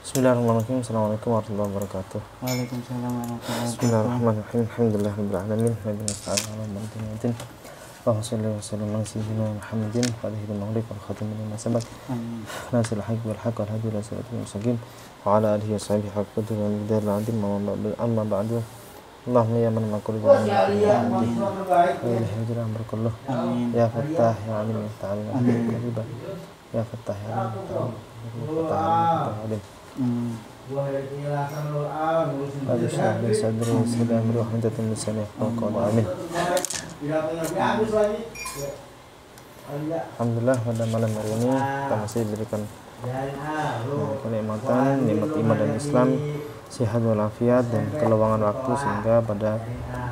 Bismillahirrahmanirrahim. Assalamualaikum warahmatullahi wabarakatuh. Waalaikumsalam warahmatullahi wabarakatuh. Bismillahirrahmanirrahim. Alhamdulillahirabbil alamin. Wabillahi ta'ala ala man tanatin. Wa sallallahu wa sallam ala sayyidina Muhammadin wa alihi wa sahbihi wa khatamin lima sabaq. Amin. Nasil haqq wal haqq wal hadi ila siratal mustaqim wa ala alihi wa sahbihi haqqa wa bidal adim amma ba'du. Allahumma ya man maqul bi ilmihi wa ilaihi hijrah barakallah. Ya Fattah ya Alim ya Ta'ala ya Fattah ya Alim ya Ta'ala. Alhamdulillah pada malam hari ini kita masih diberikan kenikmatan, nikmat iman dan Islam, sehat walafiat dan keluangan waktu sehingga pada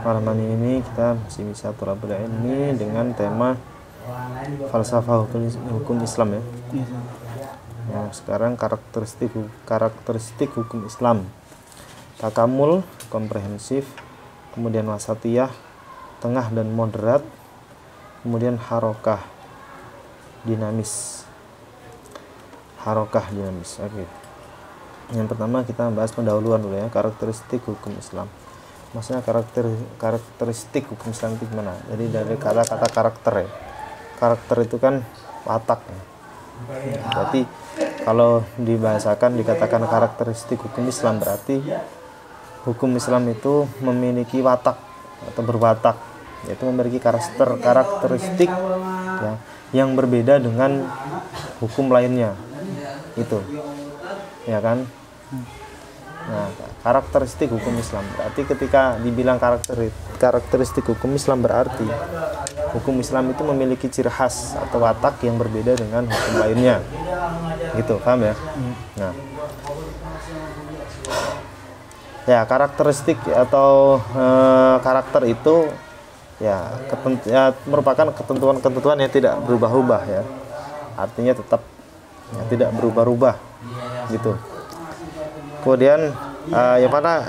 malam hari ini kita masih bisa thalabul ilmi dengan tema falsafah hukum Islam ya. Nah, sekarang karakteristik hukum Islam. Takamul, komprehensif, kemudian wasatiyah, tengah dan moderat, kemudian harokah, dinamis. Harokah dinamis. Oke. Yang pertama kita bahas pendahuluan dulu ya, karakteristik hukum Islam. Maksudnya karakteristik hukum Islam itu gimana? Jadi dari kata-kata karakter ya. Karakter itu kan watak ya. Berarti kalau dibahasakan dikatakan karakteristik hukum Islam, berarti hukum Islam itu memiliki watak atau berwatak, yaitu memiliki karakteristik ya, yang berbeda dengan hukum lainnya itu ya kan. Nah, karakteristik hukum Islam berarti ketika dibilang karakteristik hukum Islam berarti hukum Islam itu memiliki ciri khas atau watak yang berbeda dengan hukum lainnya. Gitu, paham ya? Nah. Ya, karakteristik atau karakter itu ya merupakan ketentuan-ketentuan yang tidak berubah-ubah ya. Artinya tetap ya, tidak berubah-ubah gitu. Kemudian yang mana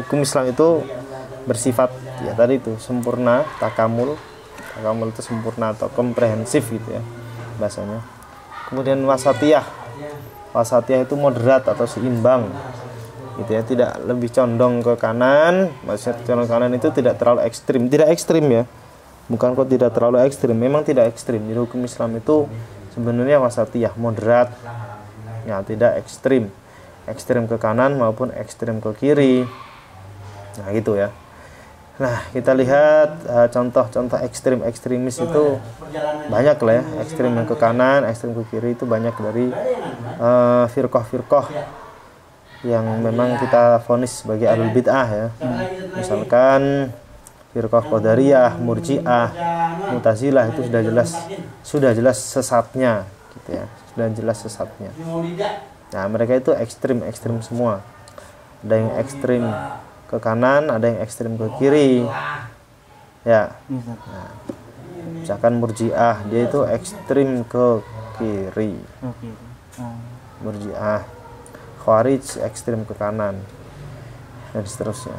hukum Islam itu bersifat ya tadi itu sempurna, takamul itu sempurna atau komprehensif gitu ya bahasanya. Kemudian wasatiyah itu moderat atau seimbang gitu ya, tidak lebih condong ke kanan. Maksudnya condong ke kanan itu tidak terlalu ekstrim, tidak ekstrim ya, bukan kok tidak terlalu ekstrim, memang tidak ekstrim. Jadi hukum Islam itu sebenarnya wasatiyah, moderat ya, tidak ekstrim ke kanan maupun ekstrim ke kiri. Nah gitu ya. Nah kita lihat contoh-contoh ekstremis itu banyak lah ya. Ekstrim yang ke kanan, ekstrim ke kiri itu banyak dari firqah-firqah yang memang kita vonis sebagai ahlul bid'ah ya. Misalkan firqah Qadariyah, Murji'ah, Mu'tazilah itu sudah jelas sesatnya gitu ya. Sudah jelas sesatnya. Nah mereka itu ekstrim semua. Ada yang ekstrim ke kanan, ada yang ekstrim ke kiri ya. Nah, misalkan Murji'ah dia itu ekstrim ke kiri, Murji'ah. Khawarij ekstrim ke kanan dan seterusnya.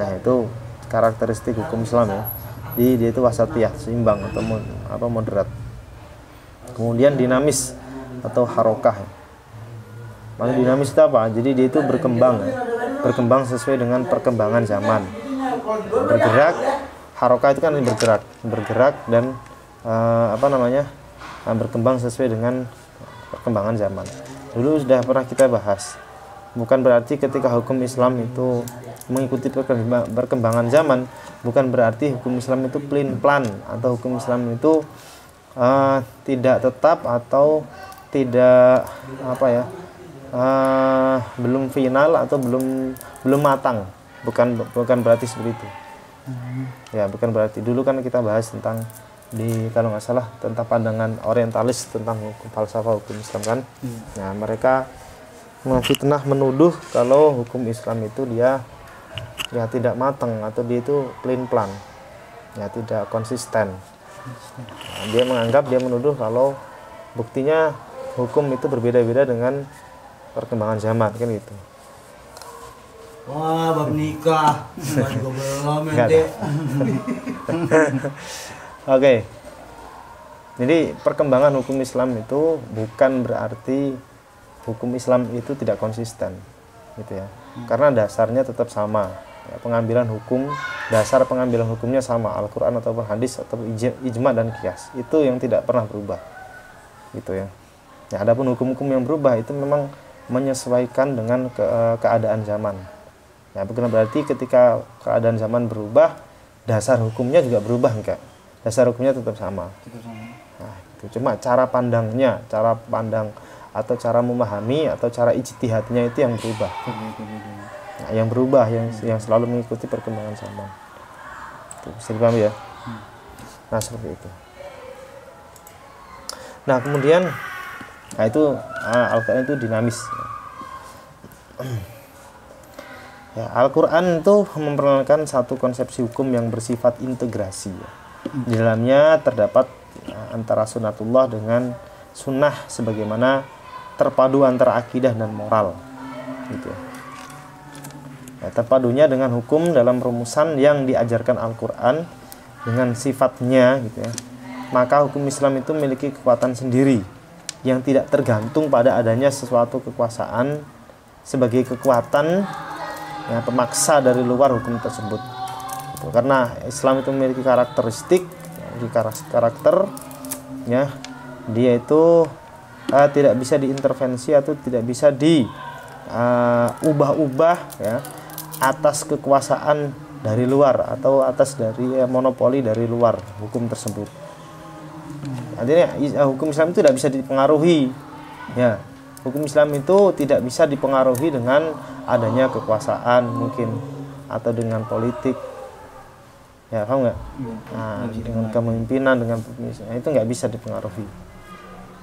Nah itu karakteristik hukum Islam ya. Jadi dia itu wasatiyah, seimbang atau moderat. Kemudian dinamis atau harokah. Maksud dinamis itu apa? Jadi dia itu berkembang sesuai dengan perkembangan zaman. Bergerak, harokah itu kan bergerak dan berkembang sesuai dengan perkembangan zaman. Dulu sudah pernah kita bahas. Bukan berarti ketika hukum Islam itu mengikuti perkembangan zaman, bukan berarti hukum Islam itu plan atau hukum Islam itu tidak tetap atau tidak belum final atau belum matang. Bukan berarti seperti itu. Ya, bukan berarti. Dulu kan kita bahas tentang kalau nggak salah tentang pandangan orientalis tentang hukum falsafah hukum Islam kan. Nah, mereka memfitnah menuduh kalau hukum Islam itu dia tidak matang atau dia itu plan ya, tidak konsisten. Nah, dia menuduh kalau buktinya hukum itu berbeda-beda dengan perkembangan zaman kan gitu. Wah, bab nikah. Belum Oke. Jadi perkembangan hukum Islam itu bukan berarti hukum Islam itu tidak konsisten, gitu ya. Karena dasarnya tetap sama. Ya, pengambilan hukum, dasar pengambilan hukumnya sama, Al-Quran ataupun hadis atau ijma dan qiyas. Itu yang tidak pernah berubah, gitu ya. Ya, adapun hukum-hukum yang berubah itu memang menyesuaikan dengan keadaan zaman. Ya, bukan berarti ketika keadaan zaman berubah, dasar hukumnya juga berubah, enggak. Dasar hukumnya tetap sama. Nah, itu cuma cara pandangnya, cara pandang atau cara memahami atau cara ijtihadnya itu yang berubah. Nah, yang berubah yang selalu mengikuti perkembangan zaman. Itu bisa dipahami ya. Nah, seperti itu. Nah, kemudian itu Al-Quran itu dinamis. Ya, Al-Quran itu memperkenalkan satu konsepsi hukum yang bersifat integrasi. Ya. Di dalamnya terdapat antara sunatullah dengan sunnah sebagaimana terpadu antara akidah dan moral. Gitu. Ya, terpadunya dengan hukum dalam rumusan yang diajarkan Al-Quran dengan sifatnya, gitu ya. Maka hukum Islam itu memiliki kekuatan sendiri yang tidak tergantung pada adanya sesuatu kekuasaan sebagai kekuatan ya, pemaksa dari luar hukum tersebut. Gitu. Karena Islam itu memiliki karakteristik, karakter, ya, dia itu tidak bisa diintervensi atau tidak bisa diubah-ubah ya, atas kekuasaan dari luar atau atas dari monopoli dari luar hukum tersebut. Artinya hukum Islam itu tidak bisa dipengaruhi. Ya, hukum Islam itu tidak bisa dipengaruhi dengan adanya kekuasaan mungkin atau dengan politik. Ya, paham nggak? Nah, dengan kepemimpinan, dengan itu nggak bisa dipengaruhi.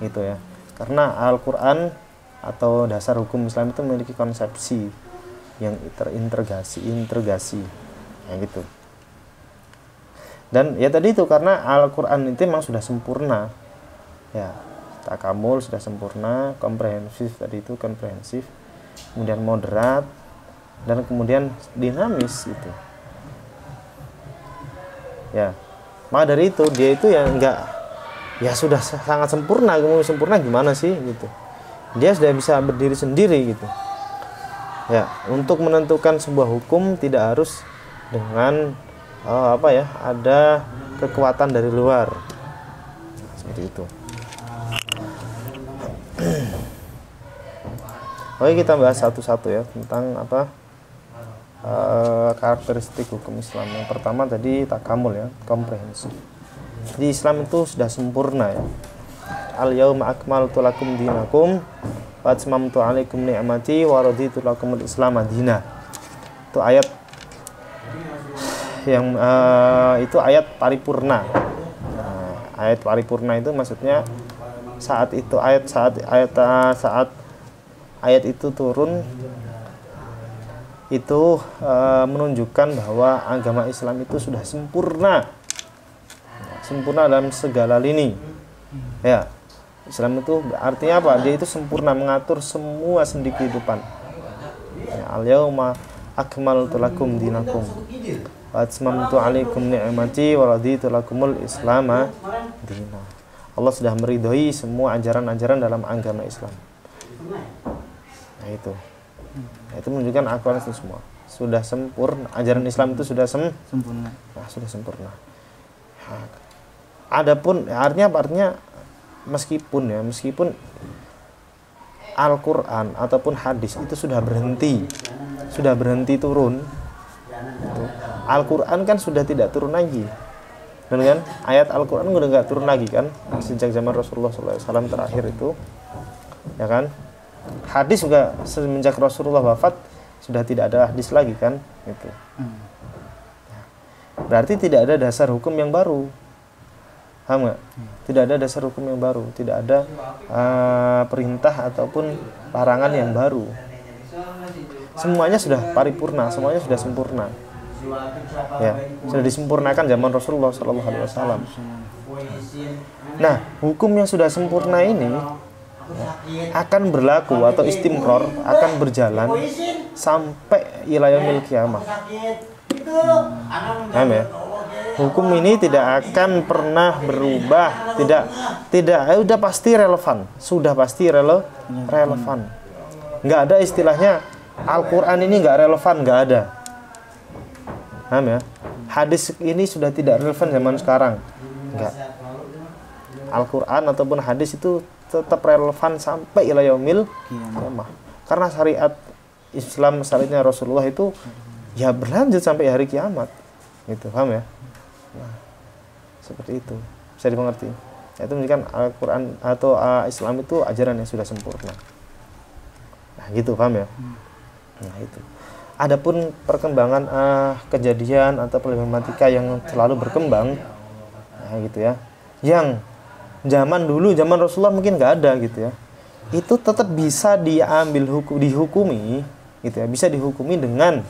Gitu ya. Karena Al-Quran atau dasar hukum Islam itu memiliki konsepsi yang terintegrasi, ya gitu. Dan ya tadi itu karena Al-Quran itu memang sudah sempurna, ya, takamul sudah sempurna, komprehensif tadi itu komprehensif, kemudian moderat, dan kemudian dinamis gitu. Ya, maka dari itu dia itu ya enggak, ya sudah sangat sempurna, kemudian sempurna gimana sih gitu. Dia sudah bisa berdiri sendiri gitu. Ya, untuk menentukan sebuah hukum tidak harus dengan ada kekuatan dari luar. Seperti itu. Oke, kita bahas satu-satu ya tentang karakteristik hukum Islam. Yang pertama tadi takamul ya, komprehensif. Di Islam itu sudah sempurna ya. Al-yauma akmaltu lakum dinakum wa atmamtu 'alaikum ni'mati wa raditu lakumul Islam madina. Itu ayat yang itu ayat paripurna. Ayat paripurna itu maksudnya saat ayat itu turun itu menunjukkan bahwa agama Islam itu sudah sempurna dalam segala lini. Ya, Islam itu artinya apa? Dia itu sempurna mengatur semua sendi kehidupan. Ya, al-yauma akmaltu lakum dinakum wa atmamtu 'alaikum ni'mati wa raditu lakumul Islama dina. Allah sudah meridhoi semua ajaran-ajaran dalam agama Islam. Nah itu. Nah, itu menunjukkan Al-Quran itu semua sudah sempurna. Ajaran Islam itu sudah sempurna. Nah, sudah sempurna. Nah, adapun artinya meskipun Al-Quran ataupun hadis itu sudah berhenti turun, gitu. Al-Quran kan sudah tidak turun lagi, dan kan ayat Al-Quran udah nggak turun lagi kan sejak zaman Rasulullah SAW terakhir itu, ya kan. Hadis juga semenjak Rasulullah wafat sudah tidak ada hadis lagi kan, gitu. Berarti tidak ada dasar hukum yang baru, paham nggak? Tidak ada dasar hukum yang baru, tidak ada perintah ataupun larangan yang baru. Semuanya sudah paripurna, semuanya sudah sempurna. Ya, sudah disempurnakan zaman Rasulullah SAW. Nah, hukum yang sudah sempurna ini akan berlaku atau istimror, akan berjalan sampai ila yaumil qiyamah. Paham ya? Hukum ini tidak akan pernah berubah, udah pasti relevan, sudah pasti relevan. Nggak ada istilahnya Al-Quran ini nggak relevan, nggak ada. Paham ya? Hadis ini sudah tidak relevan zaman sekarang, nggak. Al-Quran ataupun hadis itu tetap relevan sampai ila yaumil qiyamah. Karena syariat Islam, syariatnya Rasulullah itu ya berlanjut sampai hari kiamat. Gitu, paham ya? Nah, seperti itu. Bisa dimengerti. Itu menunjukkan Al-Quran atau Islam itu ajaran yang sudah sempurna. Nah, gitu, paham ya? Nah, itu. Adapun perkembangan kejadian atau problematika yang selalu berkembang, nah, gitu ya. Yang zaman dulu, zaman Rasulullah mungkin nggak ada gitu ya. Itu tetap bisa dihukumi gitu ya. Bisa dihukumi dengan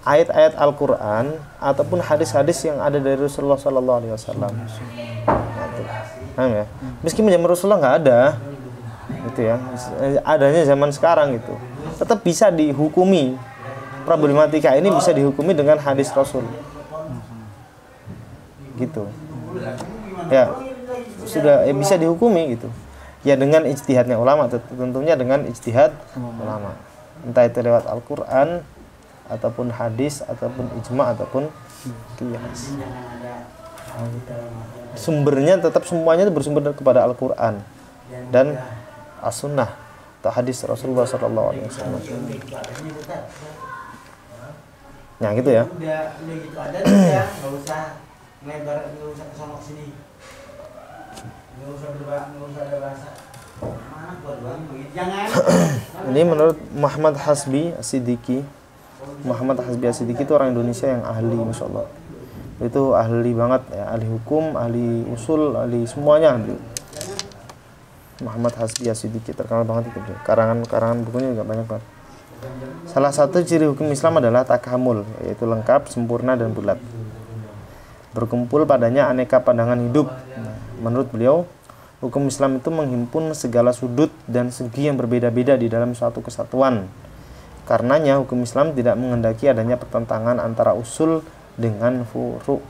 ayat-ayat Al-Quran ataupun hadis-hadis yang ada dari Rasulullah SAW. Nah, ya. Meskipun zaman Rasulullah nggak ada, gitu ya, adanya zaman sekarang gitu, tetap bisa dihukumi. Problematika ini bisa dihukumi dengan hadis Rasul, gitu. Ya, sudah bisa dihukumi gitu. Ya dengan ijtihadnya ulama, tentunya dengan ijtihad ulama. Entah itu lewat Al-Quran ataupun hadis ataupun ijma ataupun qiyas. Sumbernya tetap semuanya itu bersumber kepada Al-Quran dan as-sunnah atau hadis Rasulullah SAW. Nah gitu ya. Nggak usah ngelebar, nggak usah kesana sini, nggak usah ada bahasa. Jangan. Ini menurut Muhammad Hasbi As-Siddiqi. Muhammad Hasbi As-Siddiqi itu orang Indonesia yang ahli, masya Allah. Itu ahli banget ya, ahli hukum, ahli usul, ahli semuanya. Muhammad Hasbi As-Siddiqi terkenal banget itu. Karangan bukunya juga banyak banget. Salah satu ciri hukum Islam adalah takamul, yaitu lengkap, sempurna dan bulat. Berkumpul padanya aneka pandangan hidup. Menurut beliau, hukum Islam itu menghimpun segala sudut dan segi yang berbeda-beda di dalam suatu kesatuan. Karenanya hukum Islam tidak menghendaki adanya pertentangan antara usul dengan furu',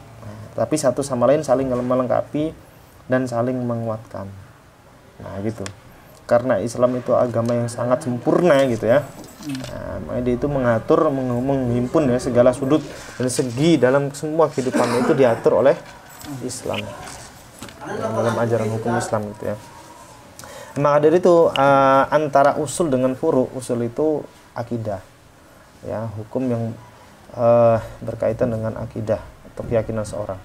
tapi satu sama lain saling melengkapi dan saling menguatkan. Nah gitu. Karena Islam itu agama yang sangat sempurna gitu ya. Nah, makanya dia itu mengatur, menghimpun ya segala sudut dan segi dalam semua kehidupan itu diatur oleh Islam. Dalam ajaran hukum Islam gitu ya. Maka dari itu antara usul dengan furu', usul itu akidah ya, hukum yang berkaitan dengan akidah atau keyakinan seorang.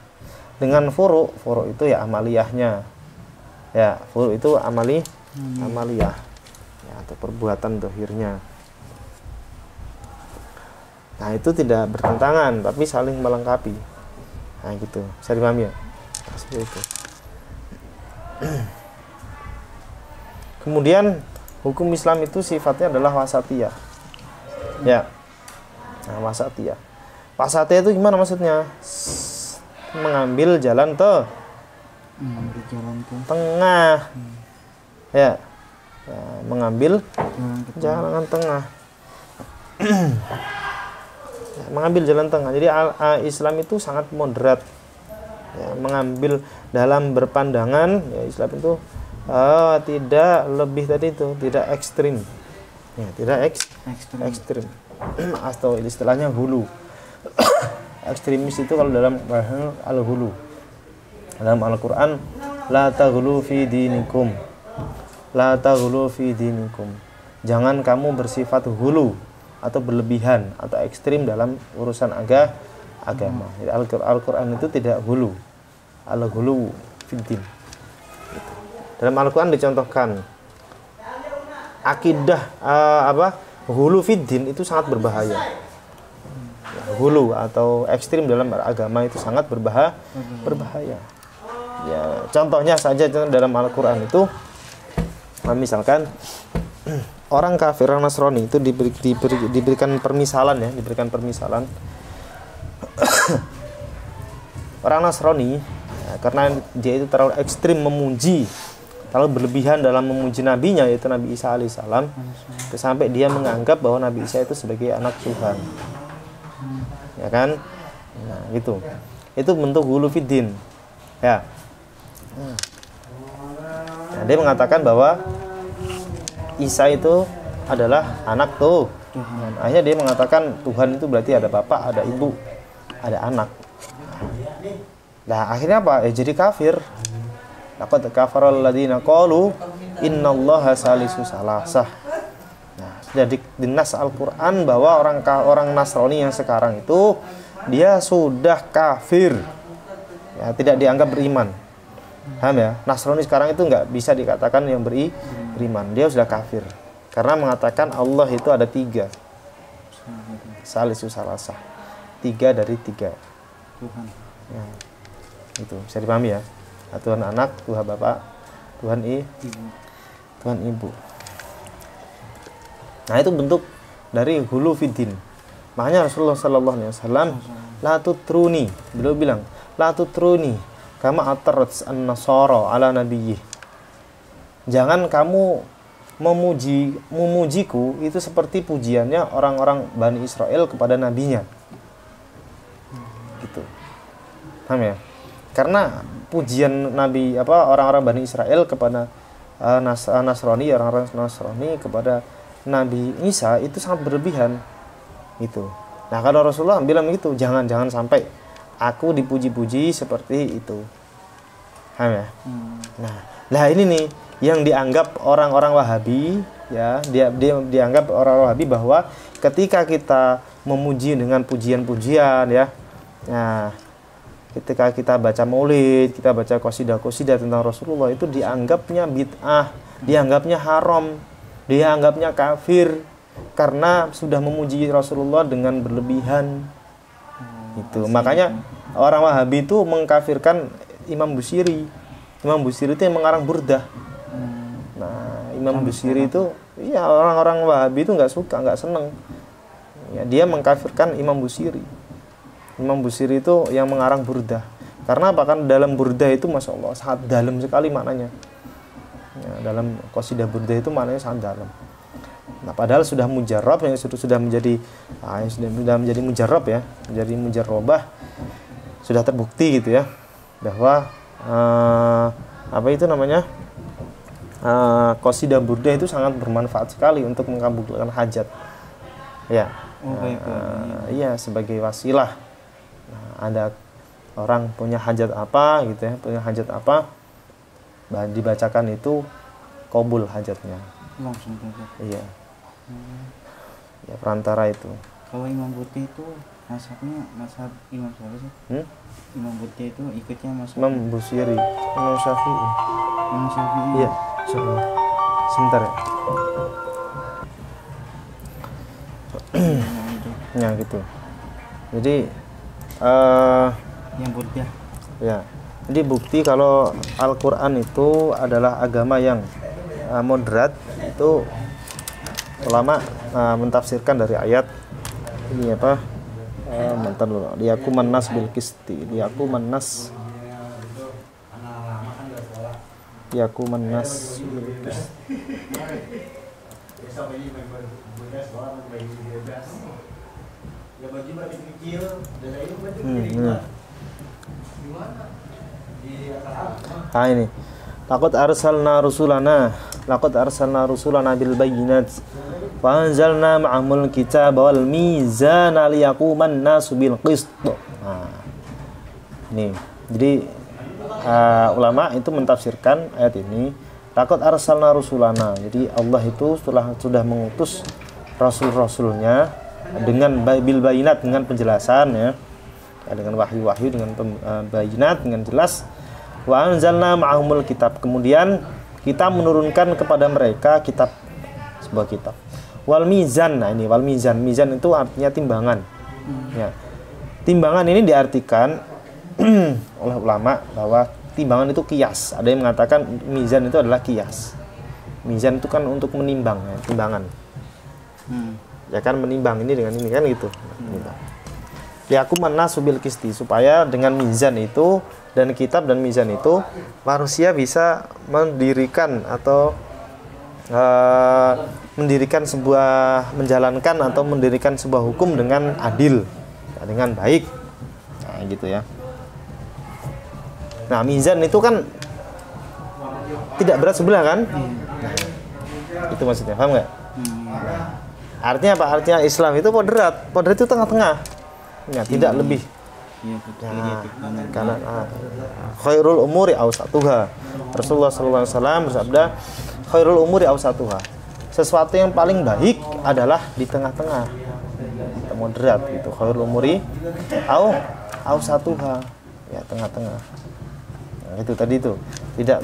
Dengan furu' itu ya amaliyahnya ya, furu' itu amaliyah ya, atau perbuatan zahirnya. Nah itu tidak bertentangan tapi saling melengkapi. Nah gitu, bisa dipahami ya? Nah, seperti itu. Kemudian hukum Islam itu sifatnya adalah wasatiyah. Ya. Nah, wasatiyah. Wasatiyah itu gimana maksudnya? Mengambil jalan tengah. Ya. Mengambil jalan tengah. Mengambil jalan tengah. Jadi Islam itu sangat moderat. Ya, mengambil dalam berpandangan ya, Islam itu tidak lebih tadi itu, tidak ekstrim ya, tidak ekstrim atau istilahnya hulu. Ekstremis itu kalau dalam bahasa al-hulu, dalam Al-Quran la taghlu fi dinikum, la taghlu fi dinikum, jangan kamu bersifat hulu atau berlebihan atau ekstrim dalam urusan agama. Jadi Al-Quran itu tidak hulu, al-hulu fiddin. Dalam Al-Quran dicontohkan akidah hulu fiddin itu sangat berbahaya. Ya, hulu atau ekstrim dalam agama itu sangat berbahaya. Ya, contohnya saja dalam Al-Quran itu, misalkan orang kafir, orang Nasrani itu diberikan permisalan ya, diberikan permisalan. Orang Nasrani ya, karena dia itu terlalu ekstrim memuji, terlalu berlebihan dalam memuji nabinya yaitu Nabi Isa alaihissalam, sampai dia menganggap bahwa Nabi Isa itu sebagai anak Tuhan, ya kan? Nah gitu. itu bentuk hulu fiddin. Ya. Nah, dia mengatakan bahwa Isa itu adalah anak tuh. Dan akhirnya dia mengatakan Tuhan itu berarti ada bapak, ada ibu, ada anak. Nah, akhirnya apa? Jadi kafir. Laqad kafaral ladzina qalu innallaha salisu salasah. Nah, jadi di nas Al-Qur'an bahwa orang Nasrani yang sekarang itu dia sudah kafir. Ya, tidak dianggap beriman. Paham ya? Nasrani sekarang itu nggak bisa dikatakan yang beriman. Dia sudah kafir. Karena mengatakan Allah itu ada 3. Salisu salasah. 3 dari 3. Tuhan. Ya. Itu bisa dipahami ya. Tuhan anak, Tuhan bapak, Tuhan Tuhan ibu. Nah, itu bentuk dari hulu fiddin. Makanya Rasulullah sallallahu alaihi wasallam la tutruni. Beliau bilang, la tutruni kama atarrat an-nasara ala nabiyyi. Jangan kamu memujiku itu seperti pujiannya orang-orang Bani Israel kepada nabinya. Gitu. Paham ya? Karena pujian nabi orang-orang Bani Israel kepada Nasrani, orang-orang Nasrani kepada Nabi Isa itu sangat berlebihan. Gitu. Nah, kalau Rasulullah bilang gitu, jangan sampai aku dipuji-puji seperti itu. Paham ya? Nah, ini nih yang dianggap orang-orang Wahabi, ya, dia dianggap orang Wahabi bahwa ketika kita memuji dengan pujian-pujian, ya, nah, ketika kita baca maulid, kita baca qasidah-qasidah tentang Rasulullah itu dianggapnya bid'ah, dianggapnya haram, dianggapnya kafir karena sudah memuji Rasulullah dengan berlebihan. Itu makanya orang Wahabi itu mengkafirkan Imam Busiri. Imam Busiri itu yang mengarang Burdah. Nah, Imam Busiri itu, iya, orang-orang Wahabi itu nggak suka, nggak seneng. Ya, dia mengkafirkan Imam Busiri. Imam Busiri itu yang mengarang Burdah. Karena apa? Kan dalam Burdah itu Masya Allah sangat dalam sekali maknanya. Ya, dalam qasidah Burdah itu maknanya sangat dalam. Nah, padahal sudah mujarrab, yang sudah menjadi mujarrab, ya, menjadi mujarrobah, sudah terbukti gitu ya, bahwa qasidah Burdah itu sangat bermanfaat sekali untuk mengabulkan hajat. Ya. Iya, sebagai wasilah. Nah, ada orang punya hajat apa gitu ya, dibacakan itu qabul hajatnya. Langsung saja. Iya. Ya, perantara itu. Kalau Imam Buti itu mazhabnya mazhab Imam siapa sih? Imam Buti itu ikutnya mazhab Imam Busiri, Imam Syafi'i. Imam Syafi'i. Iya. Sebentar ya. Ya gitu. Jadi yang Buddha. Ya. Jadi bukti kalau Al-Qur'an itu adalah agama yang moderat, itu ulama mentafsirkan dari ayat ini apa? Bentar dulu. Liyakuman nas bil qisti. Liyakuman nas bil qisti. Nah, ini. Laqad arsalna rusulana bil bayyinat wa anzalna ma'ahumul kitaba wal mizana liyaquman nasu bil qist. Nah, ini. Jadi ulama itu mentafsirkan ayat ini, laqad arsalna rusulana. Jadi Allah itu sudah mengutus rasul-rasulnya dengan bil bayyinat, dengan penjelasan, ya, dengan wahyu-wahyu, dengan bayinat, dengan jelas. Wa anzalna ma'ahumul kitab. Kemudian kita menurunkan kepada mereka kitab, sebuah kitab. Wal mizan. Nah, ini wal mizan. Mizan itu artinya timbangan. Ya. Timbangan ini diartikan oleh ulama bahwa timbangan itu kias. Ada yang mengatakan mizan itu adalah kias. Mizan itu kan untuk menimbang, ya, timbangan. Ya kan, menimbang ini dengan ini kan gitu. Liyaquman nasu bil qisti, supaya dengan mizan itu dan kitab dan mizan itu manusia bisa mendirikan atau menjalankan atau mendirikan sebuah hukum dengan adil, ya, dengan baik. Nah, gitu ya. Nah, mizan itu kan tidak berat sebelah kan? Nah, itu maksudnya, paham nggak? Artinya apa? Artinya Islam itu moderat. Moderat itu tengah-tengah. Ya, tidak lebih. Iya, betul. Nah, karena khairul umuri awsatuha. Rasulullah sallallahu alaihi wasallam bersabda, khairul umuri awsatuha. Sesuatu yang paling baik adalah di tengah-tengah. Moderat gitu. Khairul umuri awsatuha. Ya, tengah-tengah. Nah, itu tadi itu. Tidak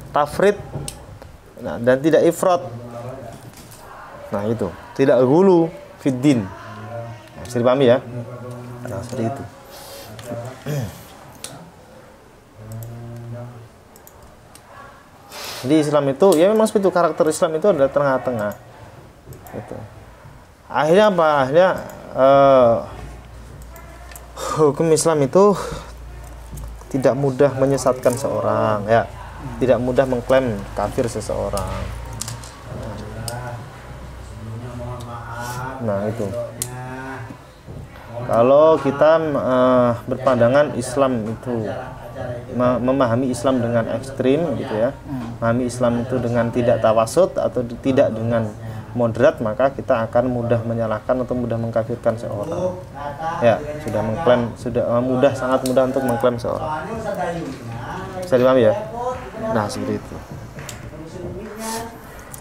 tafrid, nah, dan tidak ifrat. Nah, itu. Tidak ghulu fiddin. Nah, bisa dipahami ya? Nah, seperti itu. Jadi Islam itu ya memang seperti itu, karakter Islam itu adalah tengah-tengah. Gitu. Akhirnya apa? Akhirnya hukum Islam itu tidak mudah menyesatkan seorang, ya, tidak mudah mengklaim kafir seseorang. Nah, itu. Kalau kita berpandangan Islam itu memahami Islam dengan ekstrim gitu ya, memahami Islam itu dengan tidak tawasud atau tidak dengan moderat, maka kita akan mudah menyalahkan atau mudah mengkafirkan seorang. Ya, sudah mengklaim, sudah mudah, sangat mudah untuk mengklaim seorang. Bisa dipahami ya? Nah, seperti itu.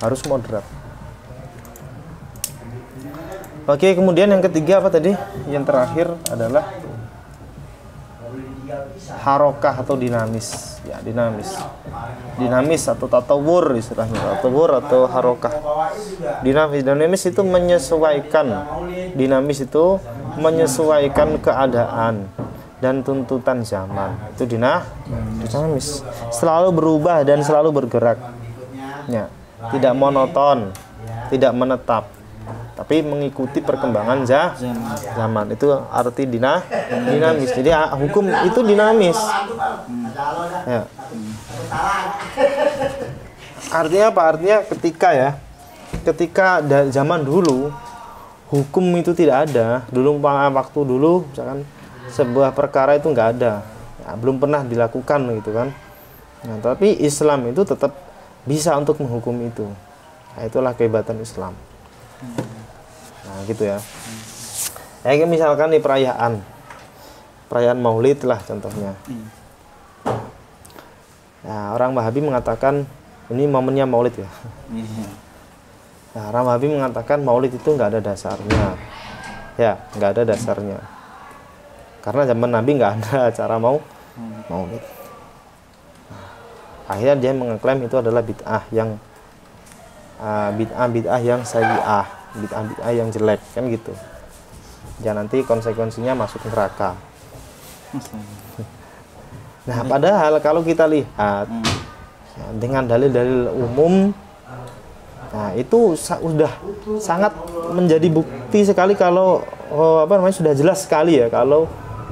Harus moderat. Oke, kemudian yang ketiga apa tadi? Yang terakhir adalah harokah atau dinamis. Ya, dinamis. Dinamis atau tatawur istilahnya. Tatawur atau harokah. Dinamis itu menyesuaikan. Dinamis itu menyesuaikan keadaan dan tuntutan zaman. Itu dinamis. Selalu berubah dan selalu bergerak. Ya, tidak monoton, tidak menetap, tapi mengikuti perkembangan zaman. Itu arti dinamis. Jadi hukum itu dinamis. Ya. Artinya apa? Artinya ketika zaman dulu hukum itu tidak ada. Waktu dulu misalkan sebuah perkara itu nggak ada, ya, belum pernah dilakukan gitu kan. Nah, tapi Islam itu tetap bisa untuk menghukum itu. Nah, itulah kehebatan Islam. Nah, gitu ya. Ya, misalkan di perayaan Maulid lah contohnya. Nah, orang Wahabi mengatakan ini momennya Maulid ya. Nah, orang Wahabi mengatakan Maulid itu nggak ada dasarnya. Ya, nggak ada dasarnya. Karena zaman Nabi nggak ada acara Maulid. Nah, akhirnya dia mengklaim itu adalah bid'ah yang bid'ah yang sayyi'ah, bid'ah yang jelek kan gitu. Ya, nanti konsekuensinya masuk neraka. Nah, padahal kalau kita lihat dengan dalil-dalil umum, nah itu sudah sangat menjadi bukti sekali kalau sudah jelas sekali ya kalau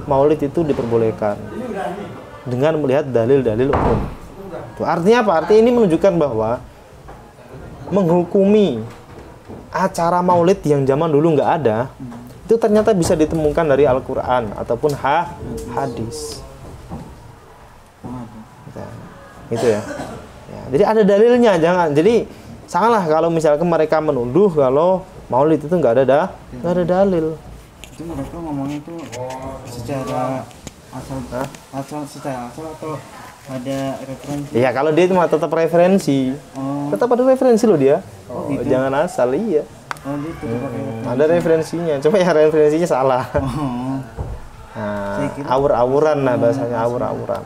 Maulid itu diperbolehkan dengan melihat dalil-dalil umum. Itu artinya apa? Artinya ini menunjukkan bahwa menghukumi acara Maulid yang zaman dulu nggak ada, itu ternyata bisa ditemukan dari Al-Quran ataupun hadis. Nah, itu ya. Jadi ada dalilnya, jangan. Jadi salah kalau misalkan mereka menuduh kalau Maulid itu nggak ada dalil. Itu mereka ngomongnya itu secara asal atau ada referensi? Iya, kalau dia itu mah tetap referensi. Tetap ada referensi loh dia. Gitu? Jangan asal, iya. Gitu, ada referensinya, cuma ya referensinya salah. Nah, awur-awuran lah bahasanya, awur-awuran.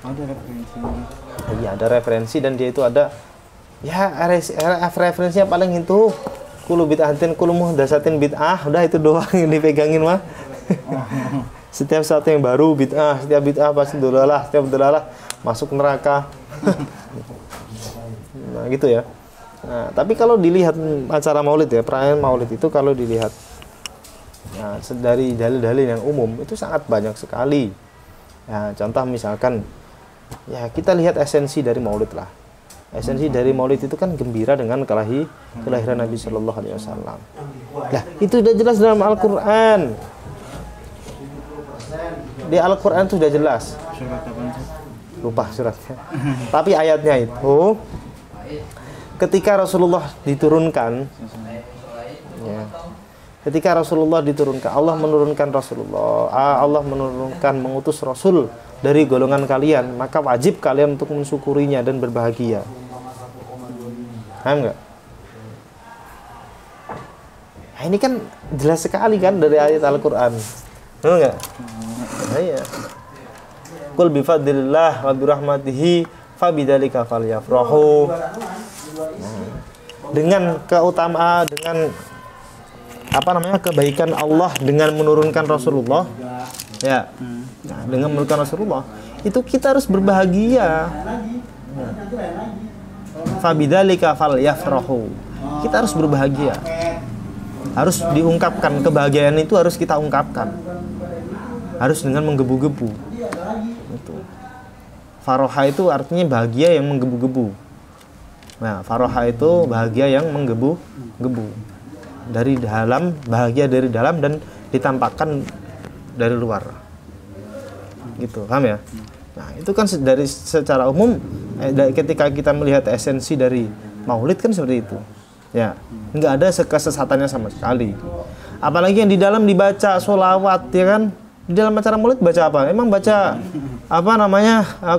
Ada referensinya. Iya, ada referensi dan dia itu ada ya referensinya paling itu kulu bid'atin kulu muhdatsatin bid'ah, udah itu doang yang dipegangin mah. Setiap sesuatu yang baru bid'ah, setiap bid'ah pasti dolalah, setiap dolalah masuk neraka. Nah, gitu ya. Nah, tapi kalau dilihat acara Maulid ya, perayaan Maulid itu kalau dilihat nah, dari dalil-dalil yang umum itu sangat banyak sekali. Ya, contoh misalkan ya kita lihat esensi dari Maulid lah. Esensi dari Maulid itu kan gembira dengan kelahiran Nabi Shallallahu Alaihi Wasallam. Nah, itu sudah jelas dalam Al-Quran. Di Al-Quran itu sudah jelas. Surat apa sih? Lupa suratnya. Tapi ayatnya itu ketika Rasulullah diturunkan, ya, ketika Rasulullah diturunkan, Allah menurunkan Rasulullah, Allah menurunkan mengutus Rasul dari golongan kalian, maka wajib kalian untuk mensyukurinya dan berbahagia. Paham nggak? Nah, ini kan jelas sekali kan dari ayat Al-Quran, benar nggak? Nah, iya. Qul bifadlillah wa birahmatihi fabidzalika falyafrahu. Dengan keutamaan, dengan kebaikan Allah dengan menurunkan Rasulullah, ya, nah, dengan menurunkan Rasulullah itu kita harus berbahagia. Fabidzalika falyafrahu. Kita harus berbahagia, harus diungkapkan, kebahagiaan itu harus kita ungkapkan, harus dengan menggebu-gebu. Itu faroha itu artinya bahagia yang menggebu-gebu. Nah, faroha itu bahagia yang menggebu-gebu dari dalam, bahagia dari dalam dan ditampakkan dari luar. Gitu, paham ya? Nah, itu kan dari secara umum ketika kita melihat esensi dari Maulid kan seperti itu. Ya, nggak ada kesesatannya sama sekali. Apalagi yang di dalam dibaca sholawat, ya kan? Di dalam acara Maulid baca apa? Emang baca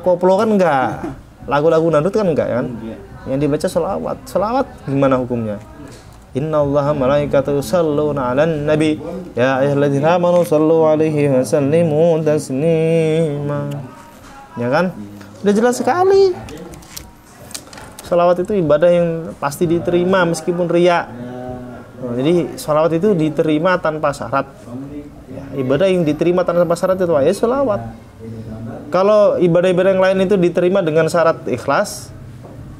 koplo kan enggak? Lagu-lagu dangdut kan enggak, ya kan? Yang dibaca sholawat. Sholawat gimana hukumnya? Innallaha malaikatahu yusholluna 'alan nabi ya ayyuhalladzina amanu shallu 'alaihi wa sallimu taslima. Ya kan? Udah jelas sekali. Sholawat itu ibadah yang pasti diterima meskipun riya. Nah, jadi sholawat itu diterima tanpa syarat. Ya, ibadah yang diterima tanpa syarat itu ya sholawat. Kalau ibadah-ibadah yang lain itu diterima dengan syarat ikhlas,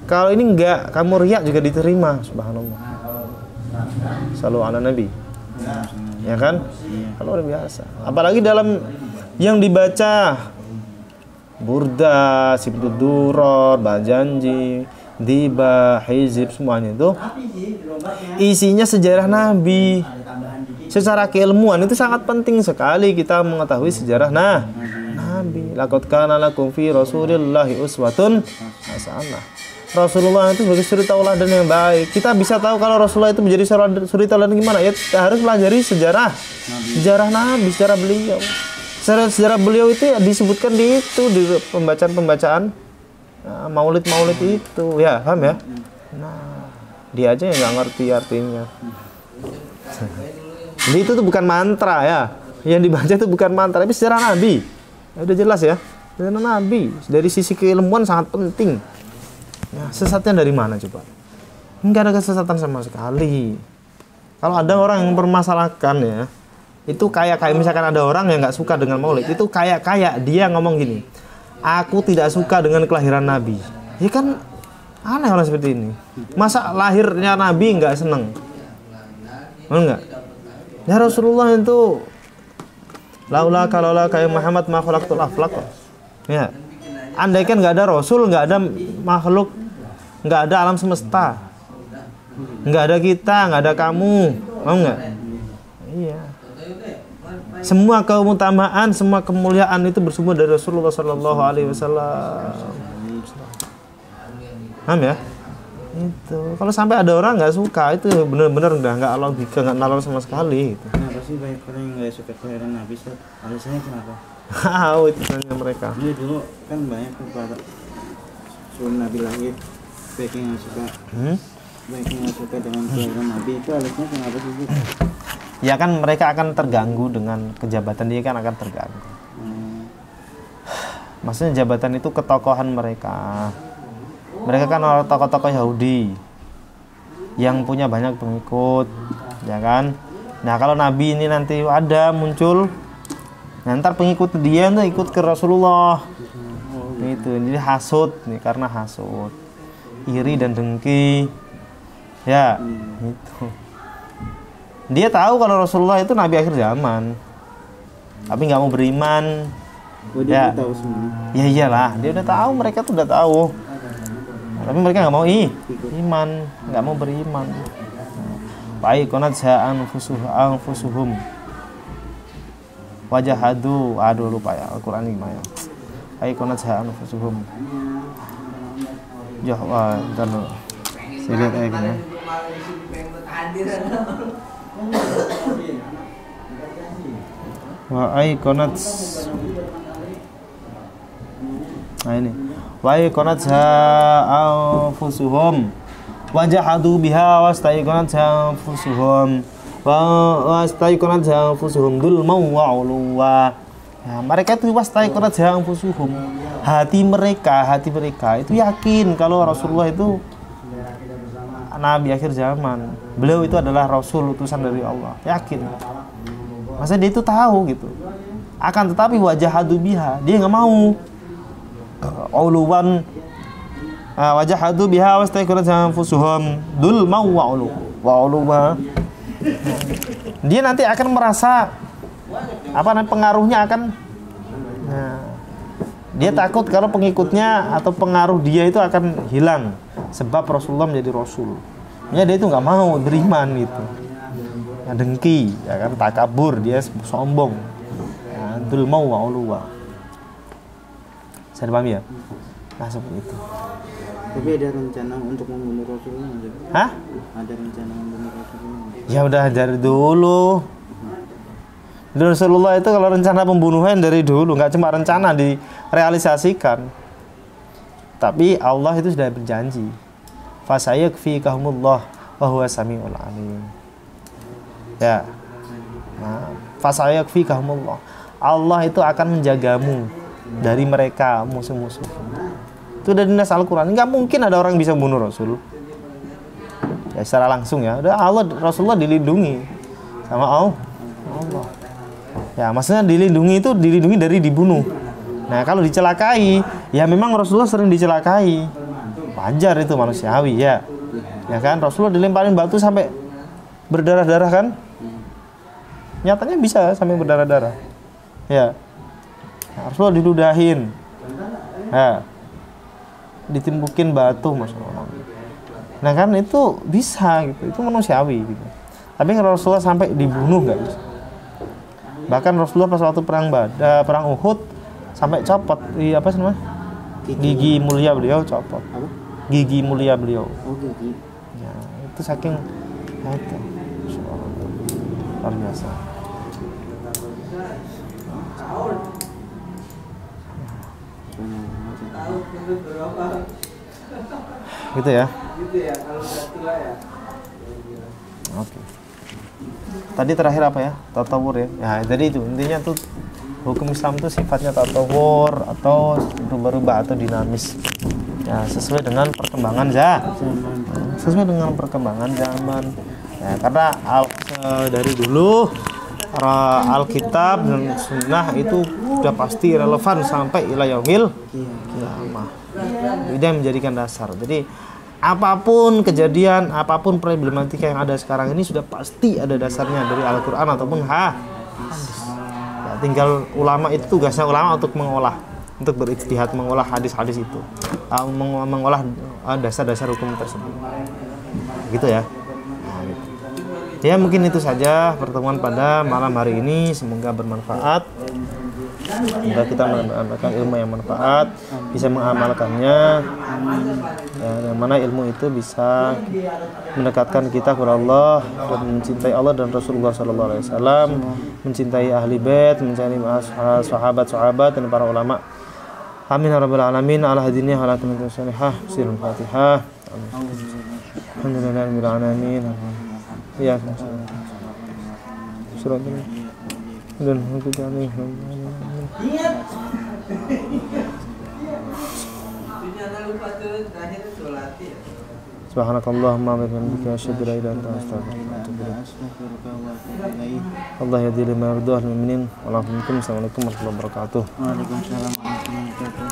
kalau ini enggak, kamu riya juga diterima. Subhanallah. Shallu ala nabi. Ya kan? Kalau luar biasa. Apalagi dalam yang dibaca Burda, Sibtud Duror, Bajanji, Diba, Hizib, semuanya itu isinya sejarah Nabi. Secara keilmuan itu sangat penting sekali kita mengetahui sejarah Nabi. Laqad kana lakum fi Rasulillahi uswatun hasanah. Rasulullah itu sebagai suri tauladan yang baik. Kita bisa tahu kalau Rasulullah itu menjadi suri tauladan gimana? Ya harus pelajari sejarah Nabi, sejarah beliau. Sejarah beliau itu ya disebutkan di pembacaan maulid itu, ya paham ya? Nah, dia aja yang nggak ngerti artinya. Jadi itu tuh bukan mantra ya, yang dibaca itu bukan mantra, tapi sejarah Nabi. Ya, udah jelas ya, sejarah Nabi dari sisi keilmuan sangat penting. Ya, sesatnya dari mana coba? Nggak ada kesesatan sama sekali. Kalau ada orang yang mempermasalahkan ya, itu kayak misalkan ada orang yang nggak suka dengan maulid, itu kayak dia ngomong gini, aku tidak suka dengan kelahiran Nabi. Ya kan aneh orang seperti ini. Masa lahirnya Nabi nggak seneng? Enggak. Ya Rasulullah itu laula kalaulah kayak Muhammad ma khalaqtul aflaq. Ya. Andaikan nggak ada Rasul, nggak ada makhluk, nggak ada alam semesta, nggak ada kita, nggak ada kamu, mau nggak? Iya. Semua keutamaan, semua kemuliaan itu bersumber dari Rasulullah Sallallahu Alaihi Wasallam. Paham ya? Itu. Kalau sampai ada orang nggak suka, itu benar-benar udah nggak logika, nggak nalar sama sekali. Gitu. Kenapa sih banyak orang yang nggak suka kelahiran Nabi? Alasannya kenapa? Itu tanya mereka. Jadi dulu kan banyak kepada sebelum Nabi lahir, banyak yang nggak suka, banyak yang nggak suka dengan kelahiran Nabi. Itu alasannya kenapa sih? Ya kan mereka akan terganggu dengan kejabatan dia, kan akan terganggu. Maksudnya jabatan itu ketokohan mereka. Mereka kan orang tokoh-tokoh Yahudi yang punya banyak pengikut, ya kan? Nah kalau Nabi ini nanti ada muncul, nah, ntar pengikut dia tuh ikut ke Rasulullah, itu jadi hasud nih, karena hasud, iri dan dengki, ya, itu. Dia tahu kalau Rasulullah itu Nabi akhir zaman, tapi nggak mau beriman. Dia tahu semua. Ya iyalah, dia udah tahu, mereka tuh udah tahu. Tapi mereka nggak mau iman, nggak mau beriman. Baik, konat ja'an fusuhum wajahadu, lupa ya Al-Quran gimana. aiqanat anfusuhum. Ya, dan saya lihat aja gini. Wa aiqanat. Nah ini. Wa aiqanat anfusuhum wa jahadu biha wastaiqanat anfusuhum wa wastaiqanat anfusuhum dzulman wa 'uluwa. Nah, mereka itu wastaiqanat anfusuhum. Hati mereka itu yakin kalau Rasulullah itu nabi akhir zaman. Beliau itu adalah rasul utusan dari Allah. Yakin. Masa dia itu tahu gitu. Akan tetapi wajahadu biha, dia enggak mau. Uluwan wajahadu biha wastaiqanat anfusuhum dzulman wa 'uluwa. Dia nanti akan merasa pengaruhnya akan dia takut kalau pengikutnya atau pengaruh dia itu akan hilang sebab Rasulullah menjadi Rasul. Ya dia itu nggak mau beriman gitu, ya, dengki, ya kan, takabur, dia sombong, dzul mau wa uluwa. Saya paham ya? Nah seperti itu. Tapi ada rencana untuk membunuh Rasulullah? Hah? Ada rencana membunuh Rasulullah? Ya udah dari dulu. Rasulullah itu kalau rencana pembunuhan dari dulu, nggak cuma rencana direalisasikan, tapi Allah itu sudah berjanji, fasayakfikahumullah wa huwa samiul alim. Ya, nah, fasayakfikahumullah, Allah itu akan menjagamu dari mereka musuh-musuh. Itu dari nas Al-Quran. Nggak mungkin ada orang bisa membunuh Rasul. Ya secara langsung ya, udah Rasulullah dilindungi sama Allah. Ya, maksudnya dilindungi itu dilindungi dari dibunuh. Nah, kalau dicelakai, ya memang Rasulullah sering dicelakai. Wajar itu manusiawi ya. Ya kan, Rasulullah dilemparin batu sampai berdarah-darah kan? Nyatanya bisa sampai berdarah-darah. Ya. Nah, Rasulullah diludahin. Ya. Ditimbukin batu, Masya Allah. Nah, kan itu bisa gitu. Itu manusiawi gitu. Tapi kalau Rasulullah sampai dibunuh enggak bisa. Bahkan Rasulullah pas waktu perang Uhud sampai copot gigi mulia beliau copot. Apa? Gigi mulia beliau. Oh gigi. Ya, itu saking itu luar biasa. Gitu ya. Oke. Tadi terakhir apa ya? Tatawur ya. Ya, jadi itu intinya tuh hukum Islam itu sifatnya tatawur atau berubah-ubah atau dinamis. Ya, sesuai dengan perkembangan sesuai dengan perkembangan zaman. Ya, karena dari dulu Alkitab dan Sunnah itu sudah pasti relevan sampai ila yaumil qiyamah. Itu yang menjadikan dasar. Jadi apapun kejadian, apapun problematika yang ada sekarang ini sudah pasti ada dasarnya dari Al-Quran ataupun hadis. Ya, tinggal ulama itu tugasnya ulama untuk mengolah, untuk berijtihad mengolah hadis-hadis itu, mengolah dasar-dasar hukum tersebut. Gitu ya. Nah, gitu. Ya mungkin itu saja pertemuan pada malam hari ini. Semoga bermanfaat. Semoga kita mendapatkan ilmu yang manfaat, bisa mengamalkannya, ya, yang mana ilmu itu bisa mendekatkan kita kepada Allah dan mencintai Allah dan Rasulullah SAW, mencintai ahli bait, mencintai sahabat-sahabat dan para ulama. Amin ya rabbal alamin. Ala hadinihi ala tamimin salihah. Sirul Fatihah. Alhamdulillahirabbil alamin. Ya. Surat ini dan kita ini. Subhanakallahumma wa bihamdika asyhadu an la ilaha illa anta astaghfiruka wa atubu ilaik. Allah yahdi liman yardah al-mu'minin. Assalamualaikum warahmatullahi wabarakatuh. Waalaikumsalam warahmatullahi wabarakatuh.